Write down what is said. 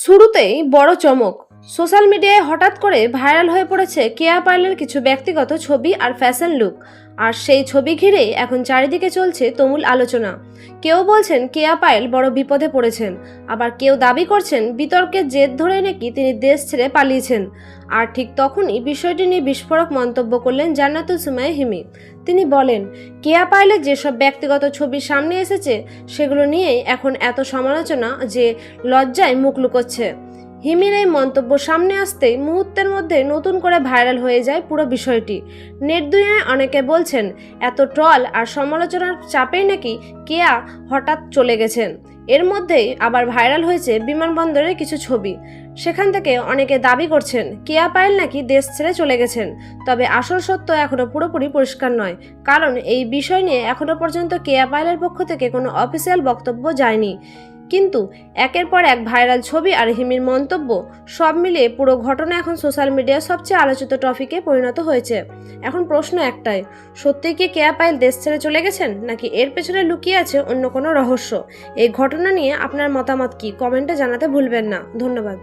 শুরুতেই বড় চমক। সোশ্যাল মিডিয়ায় হঠাৎ করে ভাইরাল হয়ে পড়েছে কেয়া পায়েলের কিছু ব্যক্তিগত ছবি আর ফ্যাশন লুক। আর সেই ছবি ঘিরেই এখন চারিদিকে চলছে তুমুল আলোচনা। কেউ বলছেন কেয়া পায়েল বড় বিপদে পড়েছেন, আবার কেউ দাবি করছেন বিতর্কের জের ধরে নাকি তিনি দেশ ছেড়ে পালিয়েছেন। আর ঠিক তখনই বিষয়টি নিয়ে বিস্ফোরক মন্তব্য করলেন জান্নাতুল সুমাইয়া হিমি। তিনি বলেন, কেয়া পায়েলের যেসব ব্যক্তিগত ছবি সামনে এসেছে সেগুলো নিয়েই এখন এত সমালোচনা যে লজ্জায় মুখ লুকোচ্ছে। হিমির এই মন্তব্য সামনে আসতেই মুহূর্তের মধ্যে নতুন করে ভাইরাল হয়ে যায় পুরো বিষয়টি। নেট দুনিয়ায় অনেকে বলছেন এত ট্রল আর সমালোচনার চাপেই নাকি কেয়া হঠাৎ চলে গেছেন। এর মধ্যেই আবার ভাইরাল হয়েছে বিমানবন্দরের কিছু ছবি। সেখান থেকে অনেকে দাবি করছেন কেয়া পায়েল নাকি দেশ ছেড়ে চলে গেছেন। তবে আসল সত্য এখনো পুরোপুরি পরিষ্কার নয়, কারণ এই বিষয় নিয়ে এখনো পর্যন্ত কেয়া পায়েলের পক্ষ থেকে কোনো অফিসিয়াল বক্তব্য যায়নি। কিন্তু একের পর এক ভাইরাল ছবি আর হিমির মন্তব্য সব মিলিয়ে পুরো ঘটনা এখন সোশ্যাল মিডিয়ার সবচেয়ে আলোচিত টপিকে পরিণত হয়েছে। এখন প্রশ্ন একটাই, সত্যিই কি কেয়া পায়েল দেশ ছেড়ে চলে গেছেন, নাকি এর পেছনে লুকিয়ে আছে অন্য কোনো রহস্য? এই ঘটনা নিয়ে আপনার মতামত কি কমেন্টে জানাতে ভুলবেন না। ধন্যবাদ।